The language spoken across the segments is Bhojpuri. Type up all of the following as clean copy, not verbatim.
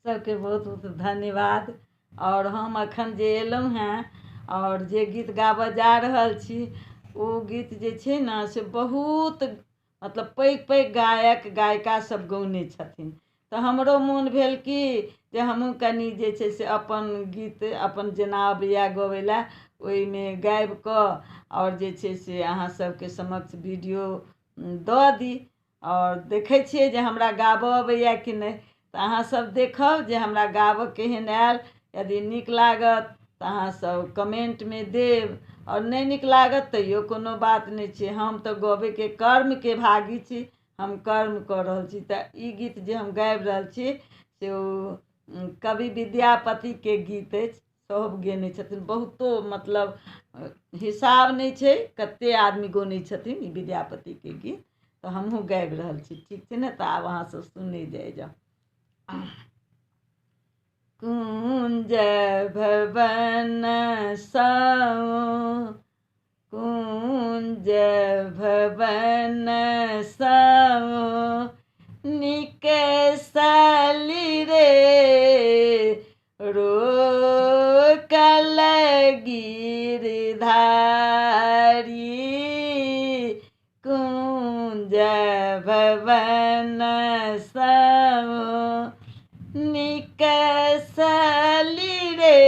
सबके बहुत बहुत धन्यवाद। और हम अखन जे एलहुँ हेँ और जे गीत गाबऽ जा रहल छी ओ गीत जे छै ने से बहुत मतलब पैघ पैघ गायक गायिका सब गौने छथिन। तऽ हमरो मोन भेल कि जे हमहूँ कनि जे छै से अपन गीत अपन जेना अबैए गबै लए ओहिमे गाबि कऽ आओर जे छै से अहाँ सबके समक्ष वीडियो दऽ दी। और देखै छियै जे हमरा गाबऽ अबैए कि नहि। तऽ अहाँसब देखब जे हमरा गाबऽ केहन आयल। यदि नीक लागत तऽ अहाँसब कमेंटमे देब और नहीं नीक लागत तैयो कोनो बात नहीं छै। हम तऽ गबैके कर्मके भागी छी, हम कर्म कऽ रहल छी। तऽ ई गीत जे हम गाबि रहल छी से ओ कवि विद्यापतिके गीत अछि। सब गेने छथिन, बहुतो मतलब हिसाब नहीं छै कते आदमी गौने छथिन ई विद्यापतिके गीत। तऽ हमहूँ गाबि रहल छी, ठीक छै ने। तऽ आब अहाँसब सुनै जाइ जाउ। कुंज भवन साओ, कुंज भवन साओ, निकसली रे रोकल गिरधारी। कुंज भवन साओ, निकसली रे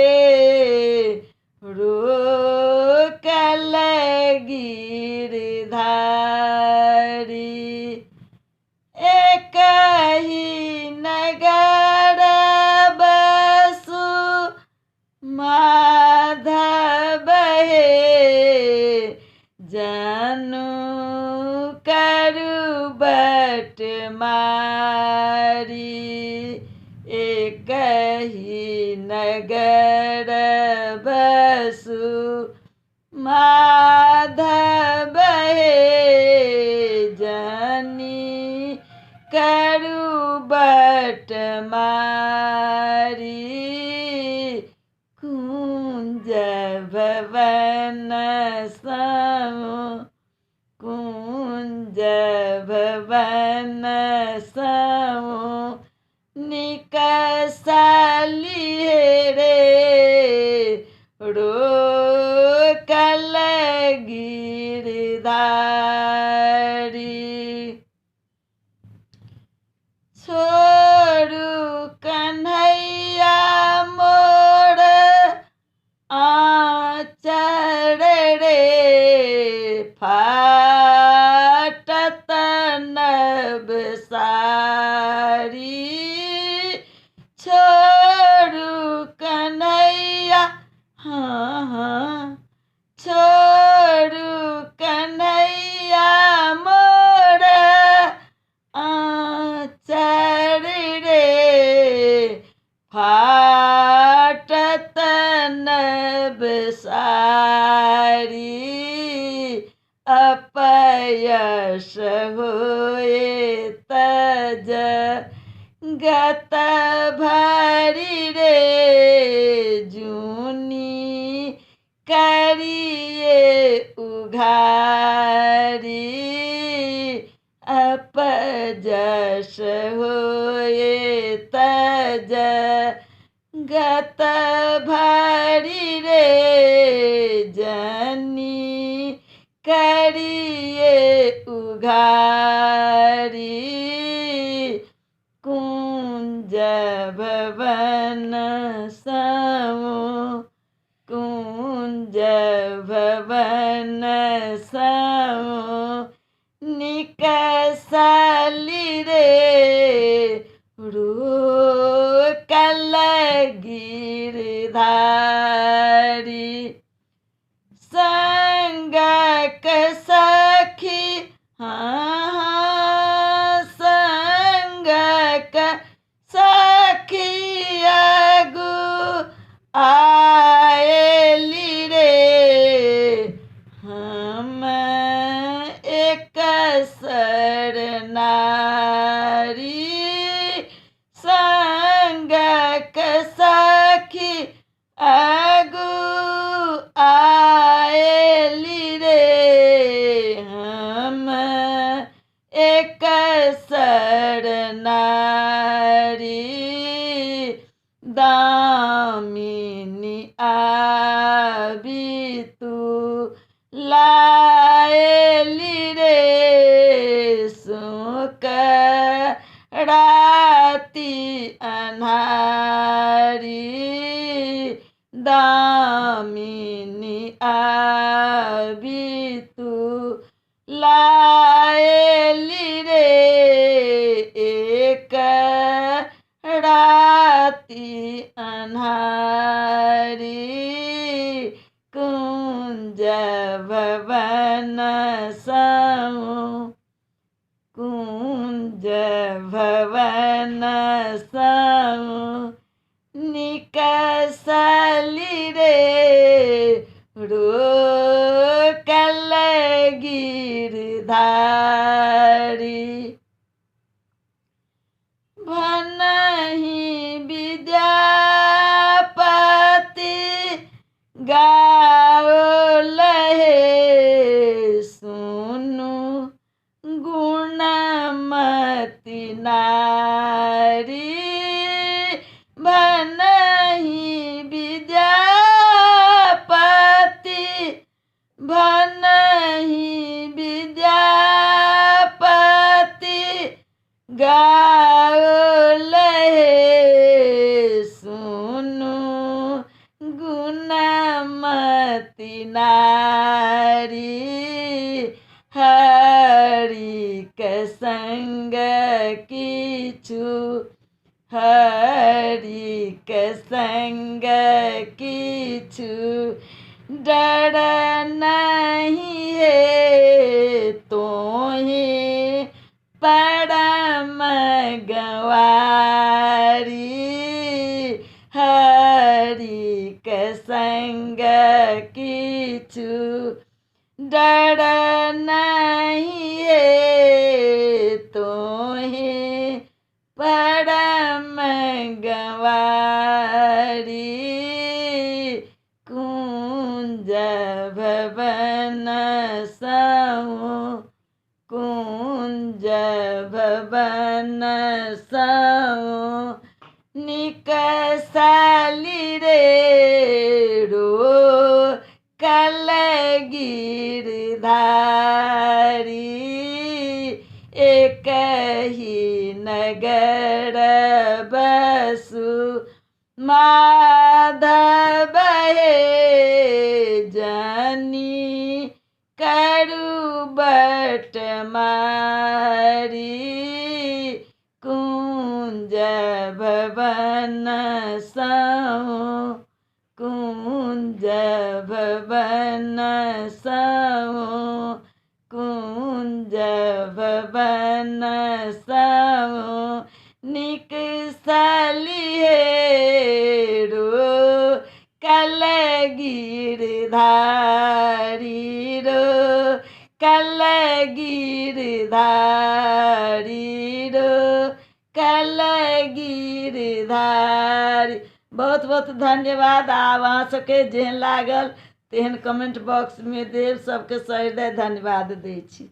रोकल गिरधारी। एक ही नगर बसु माधव हे, जनु करु बटमारी। एक ही नगर बसु माधव हे, जनी करु बटमारी। कुंज भवन साओ, कुंज भवन साओ, निकसली रे रोकल गिरधारी। छोड़ू कन्हैया मोर आचर रे, फाटत नभ सारी। छोड़ू कन्हैया, हाँ हाँ, छोड़ू कन्हैया मोर आचर रे, फाटत नभ सारी। अपयश होए तज गत भरी रे, जूनी करिए उघारी। अपजश होए तज गत भरी रे, जनी करिए उघारी। कुंज भवन साओ, कुंज भवन साओ, निकसली रे रोकल गिरधारी। संगक सखी, हाँ हाँ, संगक सखी अगु आएली रे, हम एक नारी। संगक सखी अगु आएली रे, हम एक नारी। दामिनी आबी तू लाएली रे सुक राती अन्हारी दामिनी आबी तू लाएली रे एक राती अन्हारी कुंज भवन समु कुंज भवन समु निकसली रे रोकल गिरधारी भनहि विद्यापति गाओल हे सुनु गुणमती नारी भनहि विद्यापति भनहि विद्यापति गाओल हे सुनु गुणमती नारी हरि के संग किछु हरि के संग किछु डर नहीं है तोहे परम गवारी हरि के संग किछु डर नहीं है तोहे परम गवारी कुंज भवन समु कुंज भवन समु निकसली रे रोकल गिरधारी एक ही नगर बसु माधव हे जनी करु बट मारी कुंज भवन समु कुंज भवन समु कुंज भवन समु निकसली हे रोकल गिरधारी रोकल गिरधारी रोकल गिरधारी। बहुत बहुत धन्यवाद। आब अहाँ सबके जेहन लागल तेहन कमेंट बॉक्स में देव। सबके सहृदय धन्यवाद दै छी।